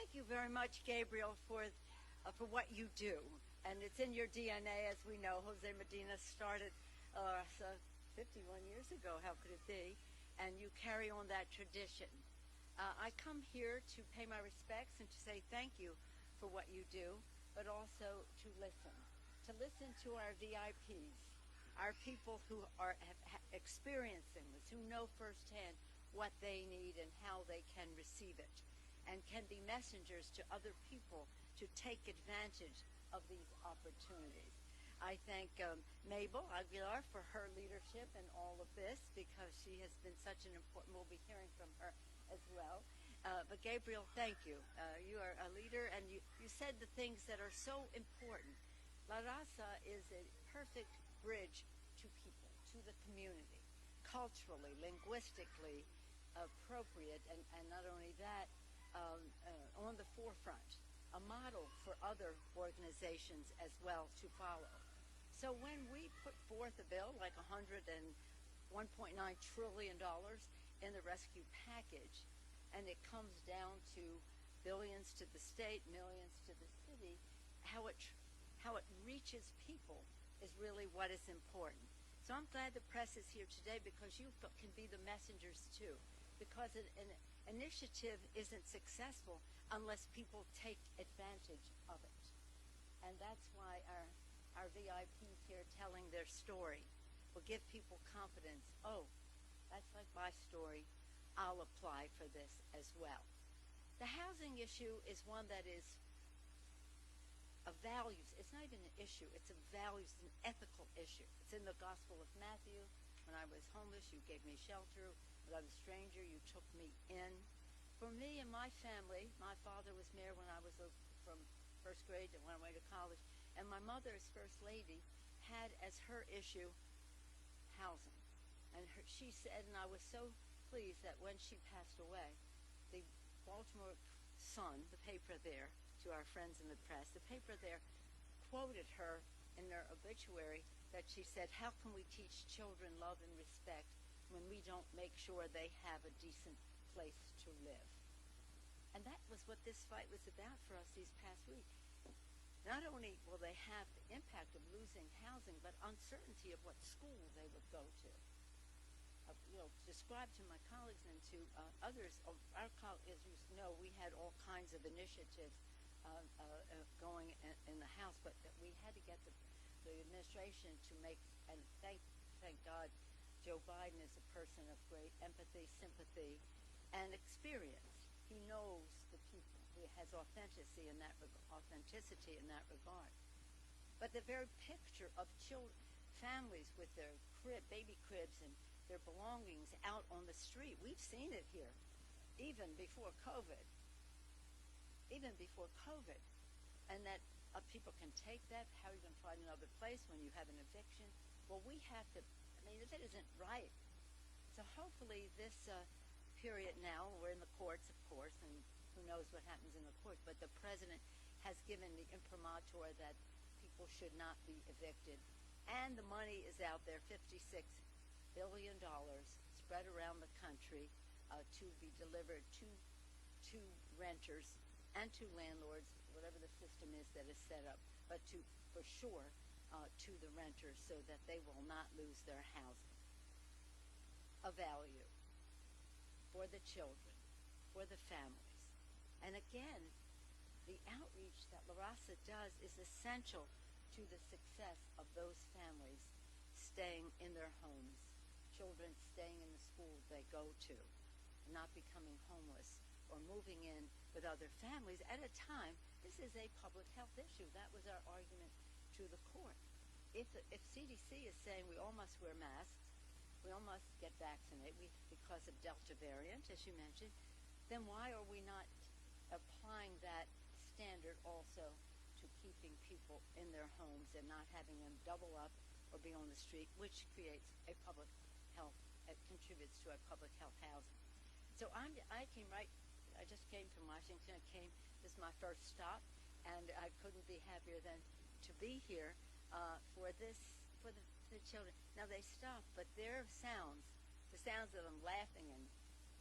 thank you very much, Gabriel, for what you do. And it's in your DNA, as we know. Jose Medina started 51 years ago, how could it be? And you carry on that tradition. I come here to pay my respects and to say thank you for what you do, but also to listen to our VIPs, our people who are experiencing this, who know firsthand what they need and how they can receive it, and can be messengers to other people to take advantage of these opportunities. I thank Mabel Aguilar for her leadership in all of this, because she has been such an important, we'll be hearing from her as well. But Gabriel, thank you. You are a leader, and you said the things that are so important. La Raza is a perfect bridge to people, to the community, culturally, linguistically appropriate, and not only that, on the forefront, a model for other organizations as well to follow. So when we put forth a bill like $101.9 trillion in the rescue package, and it comes down to billions to the state, millions to the city, how it reaches people is really what is important. So I'm glad the press is here today, because you can be the messengers too, because an initiative isn't successful unless people take advantage of it. And that's why our VIPs here telling their story will give people confidence. Oh, that's like my story. I'll apply for this as well. The housing issue is one that is a values. It's not even an issue. It's a values, an ethical issue. It's in the Gospel of Matthew. When I was homeless, you gave me shelter. When I was a stranger, you took me in. For me and my family, my father was mayor when I was from first grade to when I went to college, and my mother, as First Lady, had as her issue housing. And she said, and I was so pleased that when she passed away, the Baltimore Sun, the paper there, to our friends in the press, the paper there quoted her in their obituary that she said, how can we teach children love and respect when we don't make sure they have a decent place to live? And that was what this fight was about for us these past weeks. Not only will they have the impact of losing housing, but uncertainty of what school they would go to. Describe to my colleagues and to others, our colleagues, as you know, we had all kinds of initiatives going in the House, but we had to get the administration to make, and thank God, Joe Biden is a person of great empathy, sympathy, and experience. He knows the people. He has authenticity in that regard. But the very picture of children, families with their baby cribs and their belongings out on the street, we've seen it here, even before COVID. And that people can take that. How are you going to find another place when you have an eviction? Well, we have to, that isn't right. So hopefully this period now, we're in the courts, of course, and who knows what happens in the courts, but the president has given the imprimatur that people should not be evicted. And the money is out there, $56 billion spread around the country to be delivered to renters and to landlords, whatever the system is that is set up, but for sure to the renters, so that they will not lose their housing. A value for the children, for the families. And again, the outreach that La Raza does is essential to the success of those families staying in their homes, children staying in the schools they go to, not becoming homeless or moving in with other families at a time. This is a public health issue. That was our argument to the court. If CDC is saying we all must wear masks, we all must get vaccinated because of Delta variant, as you mentioned, then why are we not applying that standard also to keeping people in their homes and not having them double up or be on the street, which creates a public health, it contributes to a public health housing. So I just came from Washington. This is my first stop, and I couldn't be happier than to be here for the children. Now they stopped, but their sounds, the sounds of them laughing and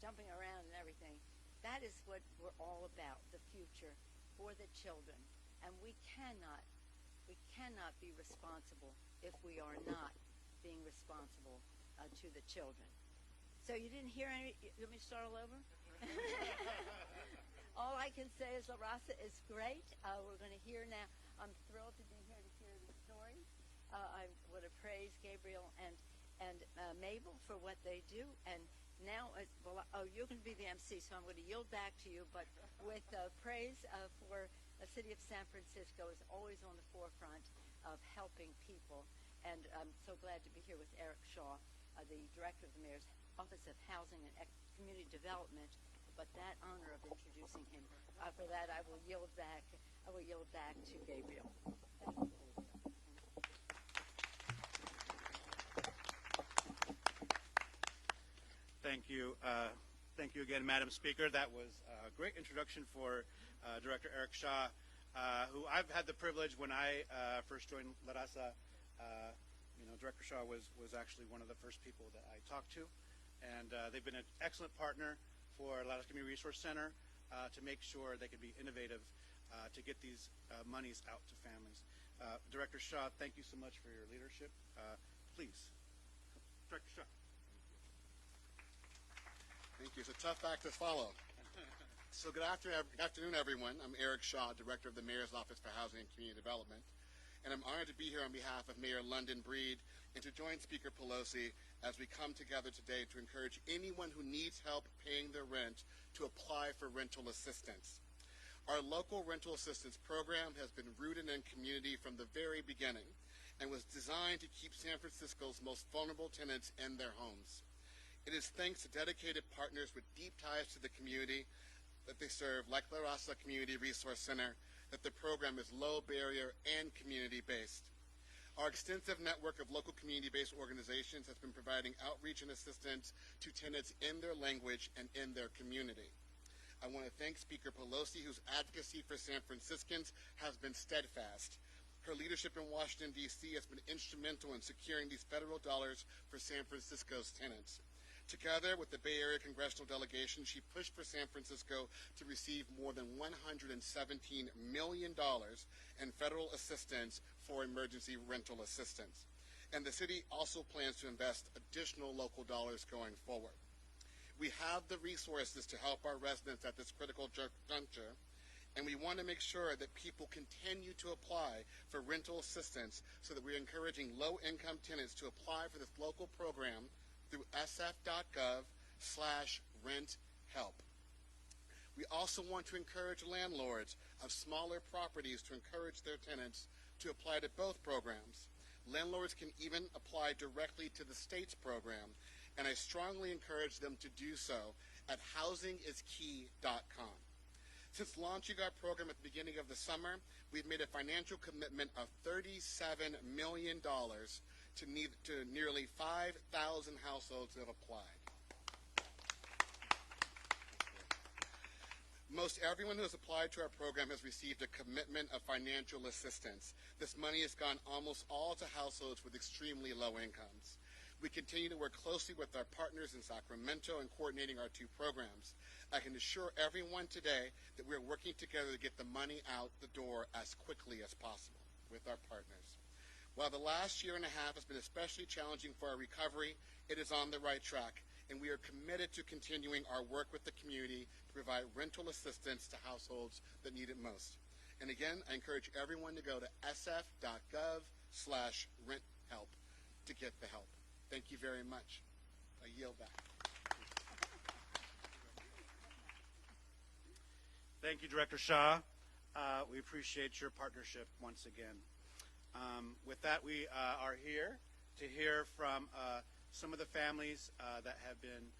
jumping around and everything, That is what we're all about, the future for the children. And we cannot be responsible if we are not being responsible to the children. So you didn't hear any, you want me to start all over? All I can say is La Raza is great. We're going to hear now. I'm thrilled to be here to hear the story. I want to praise Gabriel and Mabel for what they do. And now, you're going to be the MC, so I'm going to yield back to you. But with praise for the city of San Francisco is always on the forefront of helping people. And I'm so glad to be here with Eric Shaw, the director of the Mayor's Office of Housing and Community Development. But that honor of introducing him, for that I will yield back. I will yield back to Gabriel. Thank you. Thank you. Thank you again, Madam Speaker. That was a great introduction for Director Eric Shaw, who I've had the privilege when I first joined La Raza. Director Shaw was actually one of the first people that I talked to, and they've been an excellent partner for La Raza Community Resource Center to make sure they can be innovative to get these monies out to families. Director Shaw, thank you so much for your leadership. Please, Director Shaw. Thank you. It's a tough act to follow. So good afternoon, everyone. I'm Eric Shaw, Director of the Mayor's Office for Housing and Community Development. And I'm honored to be here on behalf of Mayor London Breed and to join Speaker Pelosi as we come together today to encourage anyone who needs help paying their rent to apply for rental assistance. Our local rental assistance program has been rooted in community from the very beginning and was designed to keep San Francisco's most vulnerable tenants in their homes. It is thanks to dedicated partners with deep ties to the community that they serve, like La Raza Community Resource Center, that the program is low barrier and community-based. Our extensive network of local community-based organizations has been providing outreach and assistance to tenants in their language and in their community. I want to thank Speaker Pelosi, whose advocacy for San Franciscans has been steadfast. Her leadership in Washington, D.C. has been instrumental in securing these federal dollars for San Francisco's tenants. Together with the Bay Area Congressional Delegation, she pushed for San Francisco to receive more than $117 million in federal assistance for emergency rental assistance. And the city also plans to invest additional local dollars going forward. We have the resources to help our residents at this critical juncture, and we want to make sure that people continue to apply for rental assistance so that we're encouraging low-income tenants to apply for this local program through sf.gov/renthelp. We also want to encourage landlords of smaller properties to encourage their tenants to apply to both programs. Landlords can even apply directly to the state's program, and I strongly encourage them to do so at housingiskey.com. Since launching our program at the beginning of the summer, we've made a financial commitment of $37 million to nearly 5,000 households that have applied. Most everyone who has applied to our program has received a commitment of financial assistance. This money has gone almost all to households with extremely low incomes. We continue to work closely with our partners in Sacramento in coordinating our two programs. I can assure everyone today that we're working together to get the money out the door as quickly as possible with our partners. While the last year and a half has been especially challenging for our recovery, it is on the right track, and we are committed to continuing our work with the community to provide rental assistance to households that need it most. And again, I encourage everyone to go to sf.gov/renthelp to get the help. Thank you very much. I yield back. Thank you, Director Shaw. We appreciate your partnership once again. With that, we are here to hear from some of the families that have been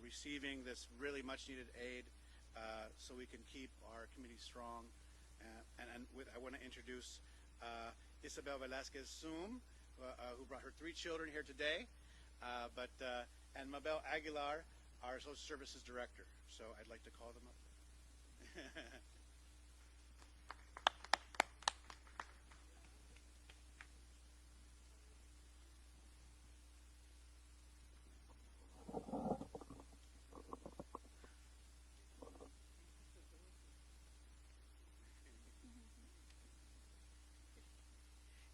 receiving this really much-needed aid so we can keep our community strong. I want to introduce Isabel Velasquez Zoom, who brought her 3 children here today, and Mabel Aguilar, our Social Services Director. So I'd like to call them up.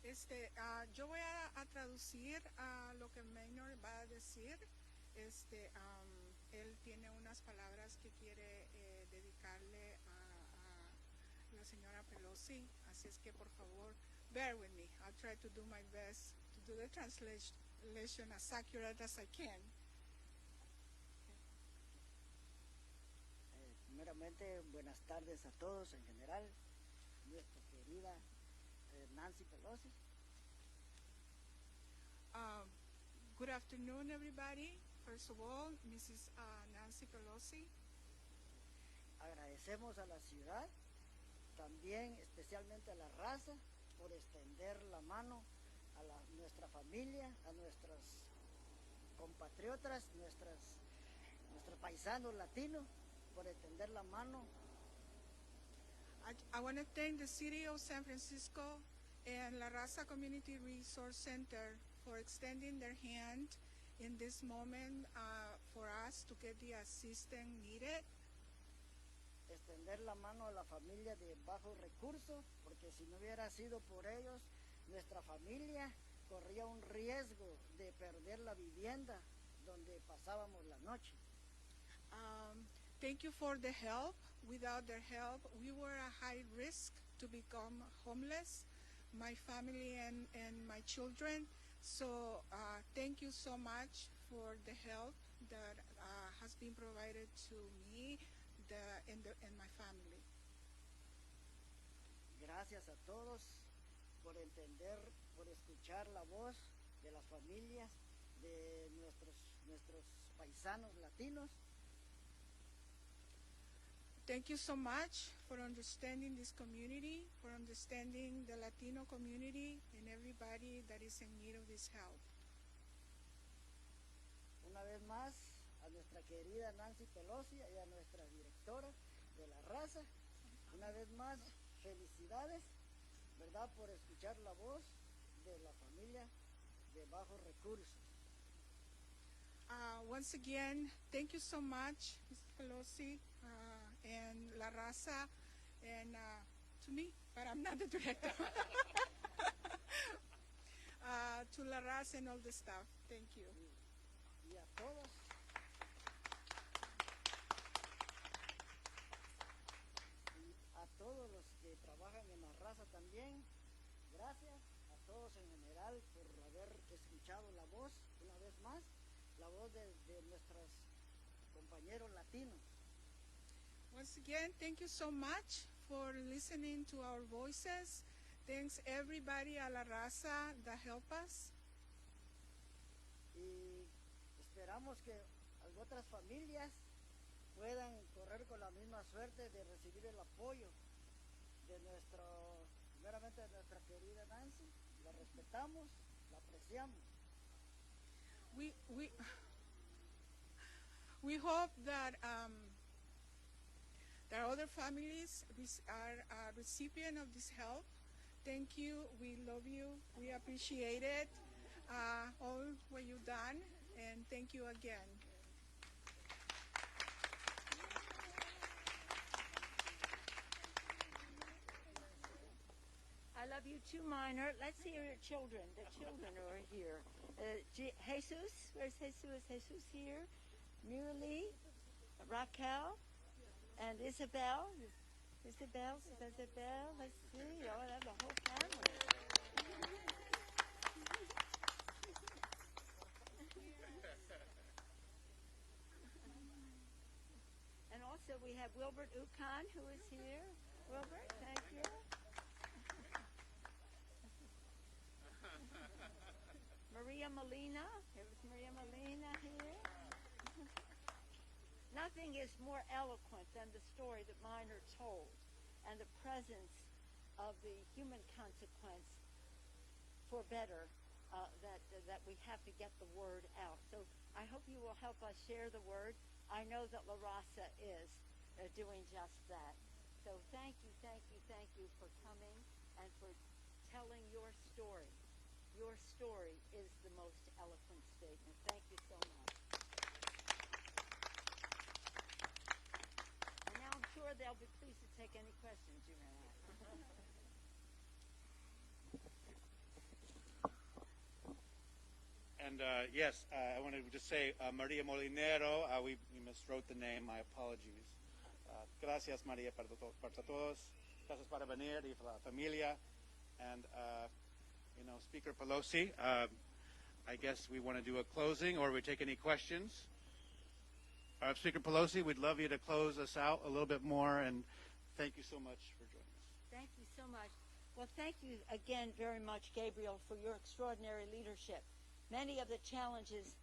Yo voy a traducir lo que Maynard va a decir. Él tiene unas palabras que quiere dedicarle a la señora Pelosi, así es que por favor, bear with me. I'll try to do my best to do the translation as accurate as I can. Primeramente, buenas tardes a todos en general. Nuestra querida Nancy Pelosi. Good afternoon, everybody. First of all, Mrs. Nancy Pelosi. Agradecemos a la ciudad, también especialmente a la raza, por extender la mano a nuestra familia, a nuestros compatriotas, nuestros paisanos latinos, por extender la mano. I want to thank the City of San Francisco and La Raza Community Resource Center for extending their hand in this moment for us to get the assistance needed. Extender la mano a la familia de bajos recursos, porque si no hubiera sido por ellos, nuestra familia corría un riesgo de perder la vivienda donde pasábamos la noche. Thank you for the help. Without their help, we were at high risk to become homeless, my family and my children. So thank you so much for the help that has been provided to me and my family. Gracias a todos por entender, por escuchar la voz de las familias, de nuestros paisanos latinos. Thank you so much for understanding this community, for understanding the Latino community and everybody that is in need of this help. Una vez más, a nuestra querida Nancy Pelosi y a nuestra directora de la raza, una vez más, felicidades, ¿verdad?, por escuchar la voz de la familia de bajos recursos. Once again, thank you so much, Ms. Pelosi, and La Raza, and to me, but I'm not the director. To La Raza and all the staff, thank you. Y a todos. Y a todos los que trabajan en la raza también, gracias a todos en general por haber escuchado la voz, una vez más, la voz de nuestros compañeros latinos. Once again, thank you so much for listening to our voices. Thanks everybody a La Raza that help us. Y esperamos que otras familias puedan correr con la misma suerte de recibir el apoyo de primeramente de nuestra querida Nancy. La respetamos, la apreciamos. We hope that that other families are a recipient of this help. Thank you. We love you. We appreciate it. All what you've done, and thank you again. I love you too, Minor. Let's see your children. The children are here. Jesus, where's Jesus? Jesus here. Miralee, Raquel, and Isabel. Isabel, let's see. Oh, that's the whole family. And also we have Wilbert Ukan, who is here. Wilbert, thank you. Maria Molina. There's Maria Molina here. Nothing is more eloquent than the story that Minor told and the presence of the human consequence for better that we have to get the word out. So I hope you will help us share the word. I know that La Raza is doing just that. So thank you for coming and for telling your story. Your story is the most eloquent statement. Thank you so much. And now I'm sure they'll be pleased to take any questions you may have. And yes, I want to just say Maria Molinero, we miswrote the name, my apologies. Gracias, Maria, para todos. Gracias para venir y para la familia. And, Speaker Pelosi, I guess we want to do a closing, or we take any questions. Speaker Pelosi, we'd love you to close us out a little bit more, and thank you so much for joining us. Thank you so much. Well, thank you again very much, Gabriel, for your extraordinary leadership. Many of the challenges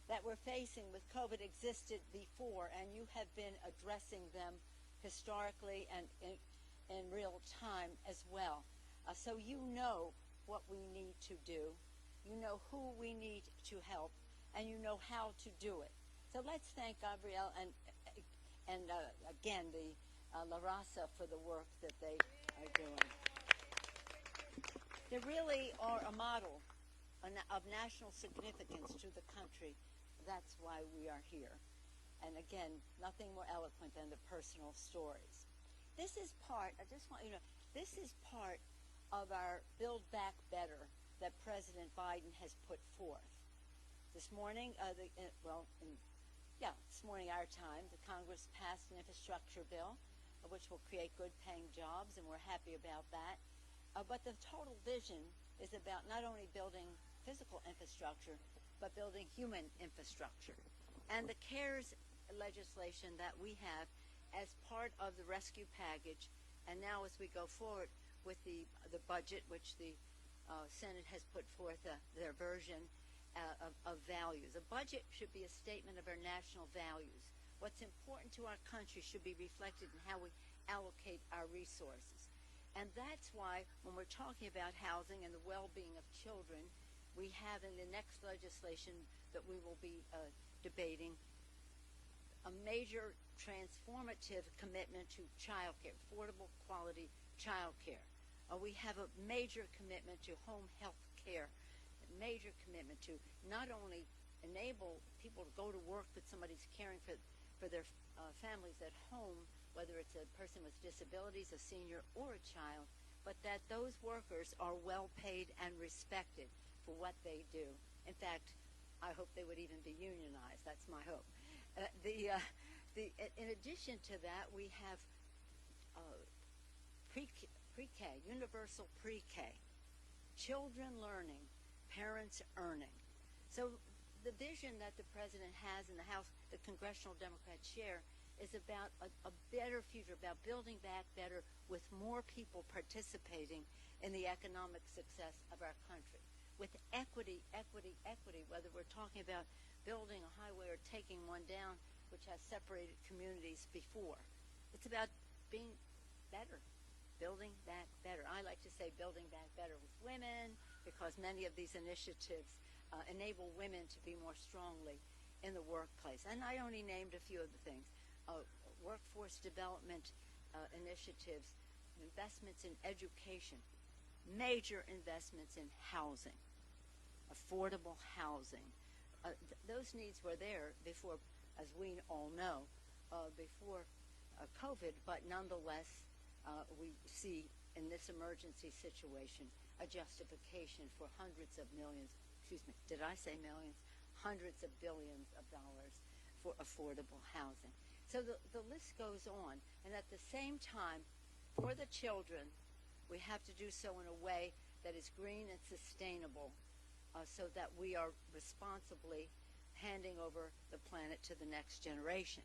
that we're facing with COVID existed before, and you have been addressing them historically and in real time as well. So you know what we need to do. You know who we need to help, and you know how to do it. So let's thank Gabriel and again the La Raza for the work that they are doing. They really are a model of national significance to the country. That's why we are here. And again, nothing more eloquent than the personal stories. This is part, I just want you to know, this is part of our Build Back Better that President Biden has put forth. This morning, this morning our time, the Congress passed an infrastructure bill, which will create good-paying jobs, and we're happy about that. But the total vision is about not only building physical infrastructure, but building human infrastructure. And the CARES legislation that we have as part of the rescue package, and now as we go forward with the budget, which the Senate has put forth their version of values. A budget should be a statement of our national values. What's important to our country should be reflected in how we allocate our resources. And that's why when we're talking about housing and the well-being of children, we have in the next legislation that we will be debating a major transformative commitment to child care, affordable quality child care. We have a major commitment to home health care, a major commitment to not only enable people to go to work, but somebody's caring for their families at home, whether it's a person with disabilities, a senior, or a child, but that those workers are well paid and respected for what they do. In fact, I hope they would even be unionized. That's my hope. In addition to that, we have pre-K, universal pre-K, children learning, parents earning. So the vision that the president has in the House, the congressional Democrats share, is about a better future, about building back better with more people participating in the economic success of our country. With equity, whether we're talking about building a highway or taking one down, which has separated communities before. It's about being better, building back better. I like to say building back better with women, because many of these initiatives enable women to be more strongly in the workplace. And I only named a few of the things. Workforce development initiatives, investments in education, major investments in housing, affordable housing. Those needs were there before, as we all know, before COVID, but nonetheless, we see in this emergency situation a justification for hundreds of millions, did I say millions? Hundreds of billions of dollars for affordable housing. So the list goes on, and at the same time, for the children, we have to do so in a way that is green and sustainable, so that we are responsibly handing over the planet to the next generation.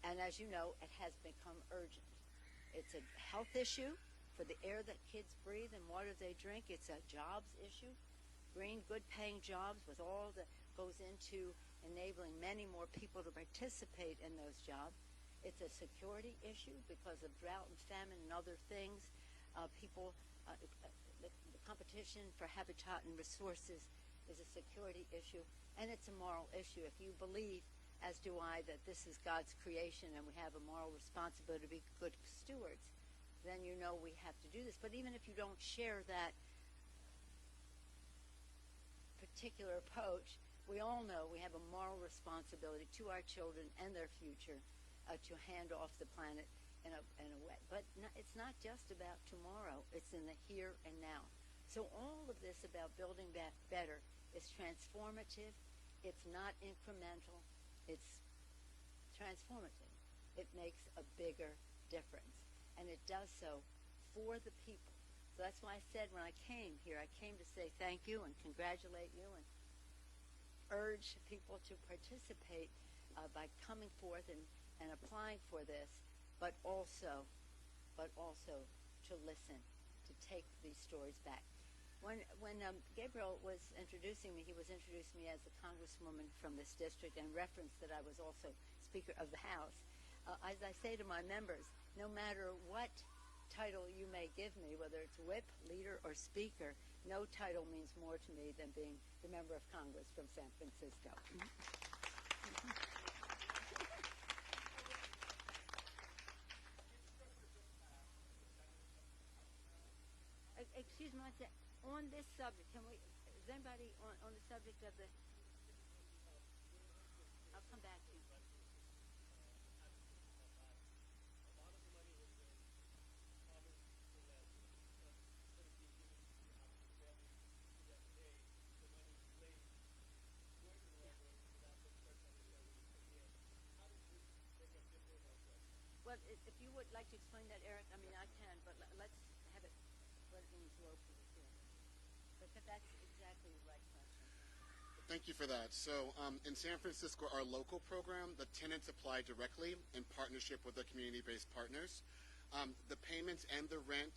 And as you know, it has become urgent. It's a health issue for the air that kids breathe and water they drink. It's a jobs issue, green, good-paying jobs with all that goes into enabling many more people to participate in those jobs. It's a security issue because of drought and famine and other things. The competition for habitat and resources is a security issue, and it's a moral issue. If you believe, as do I, that this is God's creation and we have a moral responsibility to be good stewards, then you know we have to do this. But even if you don't share that particular approach, we all know we have a moral responsibility to our children and their future to hand off the planet in a way. But it's not just about tomorrow. It's in the here and now. So all of this about building back better is transformative. It's not incremental. It's transformative. It makes a bigger difference, and it does so for the people. So that's why I said when I came here, I came to say thank you and congratulate you and urge people to participate by coming forth and applying for this, but also to listen, to take these stories back. When Gabriel was introducing me, he was introducing me as a congresswoman from this district and referenced that I was also Speaker of the House. As I say to my members, no matter what title you may give me, whether it's whip, leader, or speaker, no title means more to me than being the member of Congress from San Francisco. Excuse me, on this subject, is anybody on the subject of the, I'll come back to you. Well, if you would like to explain that, Eric, I mean, I can, but let's have it what it means locally here. But that's exactly the right question. Thank you for that. So in San Francisco, our local program, the tenants apply directly in partnership with the community-based partners. The payments and the rent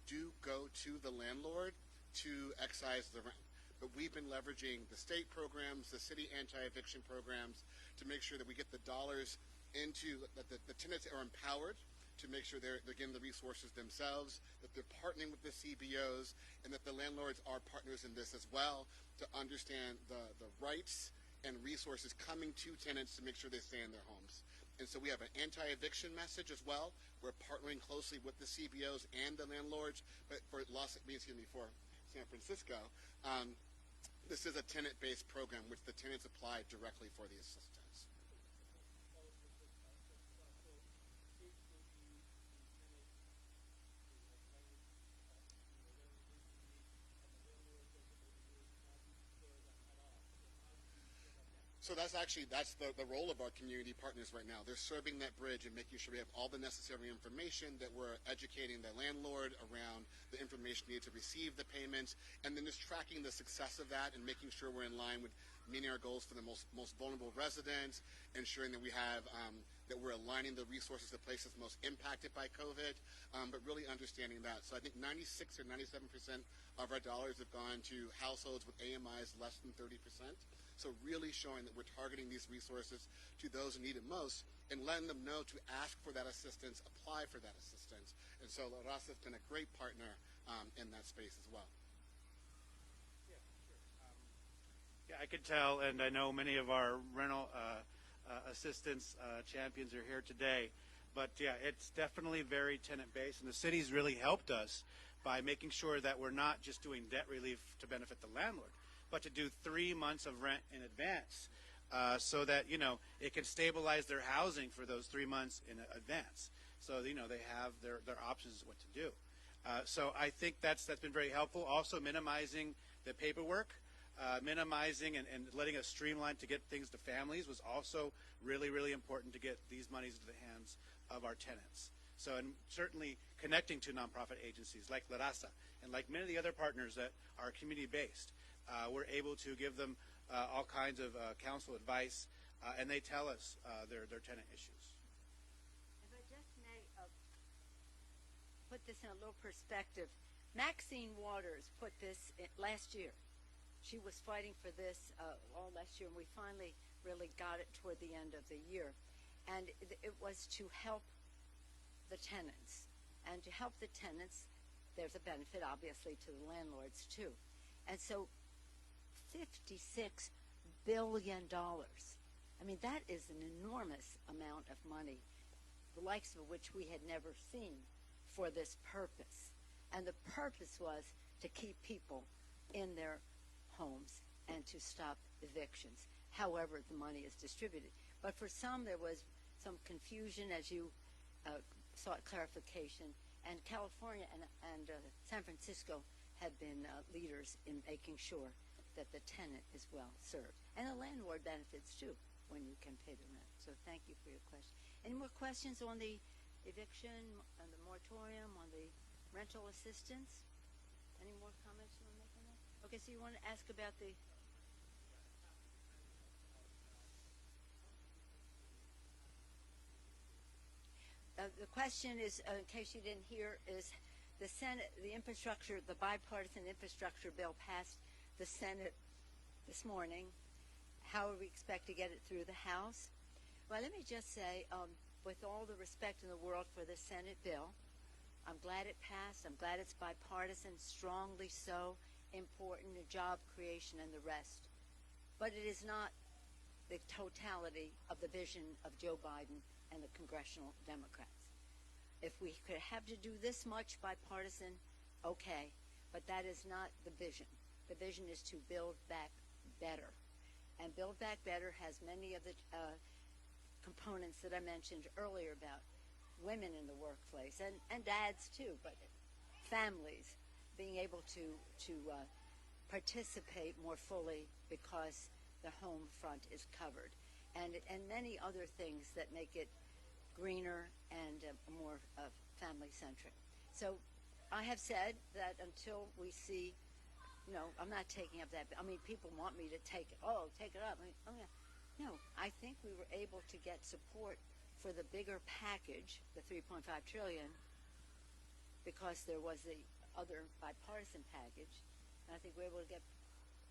do go to the landlord to excise the rent. But we've been leveraging the state programs, the city anti-eviction programs to make sure that we get the dollars into, that the tenants are empowered to make sure they're getting the resources themselves, that they're partnering with the CBOs, and that the landlords are partners in this as well to understand the rights and resources coming to tenants to make sure they stay in their homes. And so we have an anti-eviction message as well. We're partnering closely with the CBOs and the landlords, but for for San Francisco, this is a tenant-based program which the tenants apply directly for the assistance. So that's the role of our community partners right now. They're serving that bridge and making sure we have all the necessary information, that we're educating the landlord around the information needed to receive the payments, and then just tracking the success of that and making sure we're in line with meeting our goals for the most vulnerable residents, ensuring that we have that we're aligning the resources to places most impacted by COVID, but really understanding that. So I think 96 or 97% of our dollars have gone to households with AMIs less than 30%. So really showing that we're targeting these resources to those who need it most and letting them know to ask for that assistance, apply for that assistance. And so La Raza has been a great partner in that space as well. Yeah, sure. Yeah, I could tell, and I know many of our rental assistance champions are here today. But yeah, it's definitely very tenant-based, and the city's really helped us by making sure that we're not just doing debt relief to benefit the landlord, but to do 3 months of rent in advance so that, it can stabilize their housing for those 3 months in advance. So, they have their options what to do. So I think that's been very helpful. Also minimizing the paperwork, minimizing and letting us streamline to get things to families was also really, really important to get these monies into the hands of our tenants. So, and certainly connecting to nonprofit agencies like La Raza and like many of the other partners that are community-based. We're able to give them all kinds of counsel advice, and they tell us their tenant issues. If I just may put this in a little perspective, Maxine Waters put this in last year. She was fighting for this all last year, and we finally really got it toward the end of the year. And it was to help the tenants. And to help the tenants, there's a benefit, obviously, to the landlords, too. And so $56 billion. I mean, that is an enormous amount of money, the likes of which we had never seen for this purpose. And the purpose was to keep people in their homes and to stop evictions, however the money is distributed. But for some, there was some confusion, as you sought clarification, and California and San Francisco have been leaders in making sure that the tenant is well served. And the landlord benefits too when you can pay the rent. So thank you for your question. Any more questions on the eviction, on the moratorium, on the rental assistance? Any more comments you want to make on that? Okay, so you want to ask about the... the question is, in case you didn't hear, is the Senate, the infrastructure, the bipartisan infrastructure bill passed the Senate this morning. How do we expect to get it through the House? Well, let me just say, with all the respect in the world for the Senate bill, I'm glad it passed. I'm glad it's bipartisan, strongly so, important, job creation and the rest. But it is not the totality of the vision of Joe Biden and the congressional Democrats. If we could have to do this much bipartisan, okay, but that is not the vision. The vision is to build back better. And Build Back Better has many of the components that I mentioned earlier about women in the workplace, and dads too, but families being able to participate more fully because the home front is covered, and many other things that make it greener and more family-centric. So I have said that until we see, I'm not taking up that. I mean, people want me to take it. Oh, take it up. I mean, oh yeah. No, I think we were able to get support for the bigger package, the $3.5 trillion, because there was the other bipartisan package, and I think we were able to get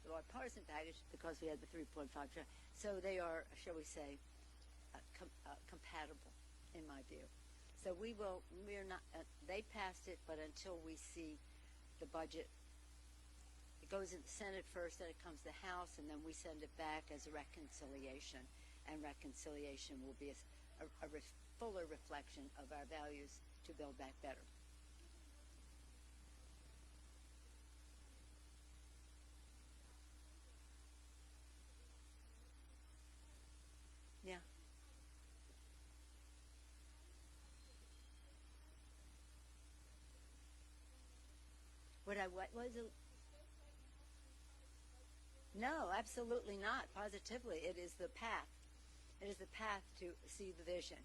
the bipartisan package because we had the $3.5 trillion. So they are, shall we say, compatible, in my view. So we're not. They passed it, but until we see the budget. It goes in the Senate first, then it comes to the House, and then we send it back as a reconciliation. And reconciliation will be a fuller reflection of our values to build back better. Yeah. What was it? No, absolutely not. Positively, it is the path. It is the path to see the vision.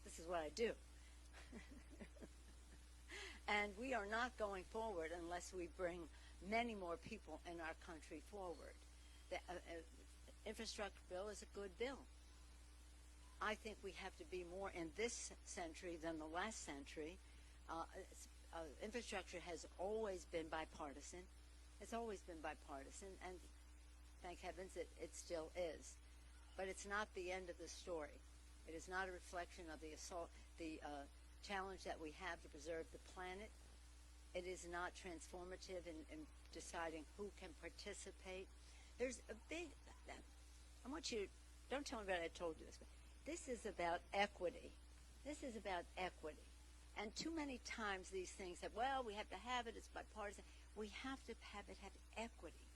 This is what I do. And we are not going forward unless we bring many more people in our country forward. The infrastructure bill is a good bill. I think we have to be more in this century than the last century. Infrastructure has always been bipartisan. It's always been bipartisan, and thank heavens it still is. But it's not the end of the story. It is not a reflection of the challenge that we have to preserve the planet. It is not transformative in deciding who can participate. There's a big, I want you, don't tell me about it, I told you this, but this is about equity. This is about equity. And too many times these things have, well, we have to have it, it's bipartisan. We have to have equity.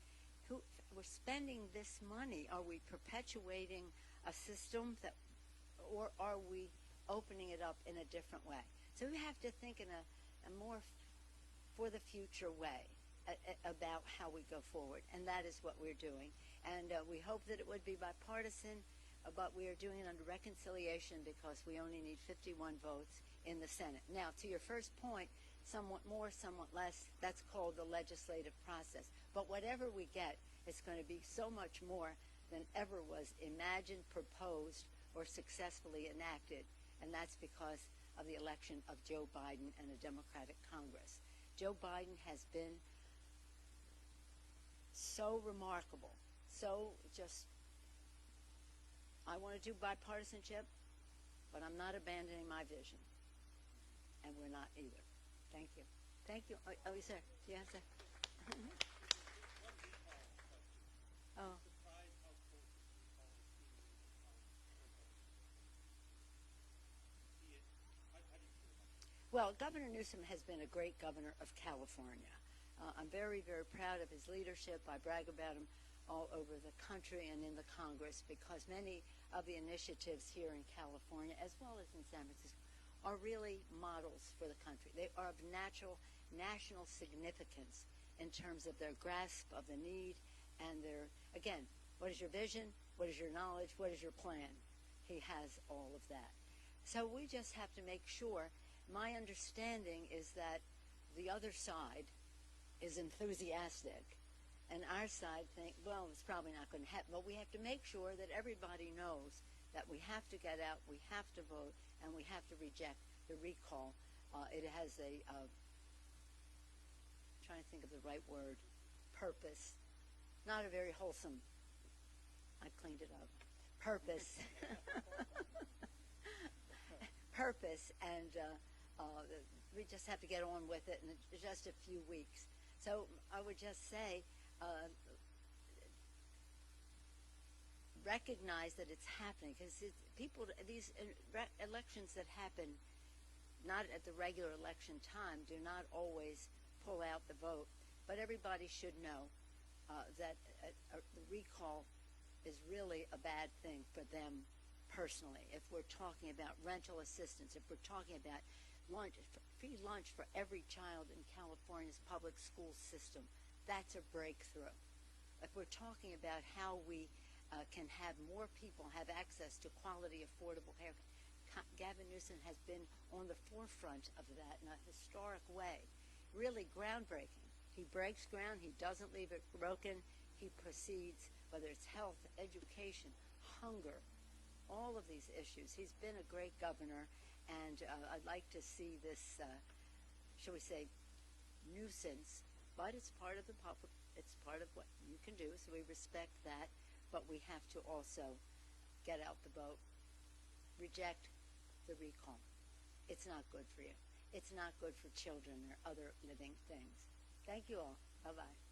We're spending this money. Are we perpetuating a system or are we opening it up in a different way? So we have to think in a more for the future way about how we go forward, and that is what we're doing. And we hope that it would be bipartisan, but we are doing it under reconciliation because we only need 51 votes in the Senate. Now, to your first point, somewhat more, somewhat less, that's called the legislative process. But whatever we get, it's going to be so much more than ever was imagined, proposed, or successfully enacted, and that's because of the election of Joe Biden and a Democratic Congress. Joe Biden has been so remarkable, so just, I want to do bipartisanship, but I'm not abandoning my vision, and we're not either. Thank you. Thank you. Oh, sir. Do you have to? Oh. Well, Governor Newsom has been a great governor of California. I'm very, very proud of his leadership. I brag about him all over the country and in the Congress because many of the initiatives here in California, as well as in San Francisco, are really models for the country. They are of national significance, in terms of their grasp of the need and their, again, what is your vision? What is your knowledge? What is your plan? He has all of that. So we just have to make sure. My understanding is that the other side is enthusiastic, and our side think, well, it's probably not going to happen. But we have to make sure that everybody knows that we have to get out, we have to vote, and we have to reject the recall. It has a, trying to think of the right word, purpose. Not a very wholesome, I cleaned it up, purpose. Purpose, and we just have to get on with it in just a few weeks. So I would just say, recognize that it's happening, because people, these elections that happen not at the regular election time do not always pull out the vote, but everybody should know that the recall is really a bad thing for them personally. If we're talking about rental assistance, if we're talking about lunch, free lunch for every child in California's public school system, that's a breakthrough. If we're talking about how we can have more people have access to quality, affordable care, Gavin Newsom has been on the forefront of that in a historic way, really groundbreaking. He breaks ground, he doesn't leave it broken, he proceeds, whether it's health, education, hunger, all of these issues. He's been a great governor, and I'd like to see this, shall we say, nuisance, but it's part of the public, it's part of what you can do, so we respect that, but we have to also get out the vote, reject the recall. It's not good for you. It's not good for children or other living things. Thank you all. Bye-bye.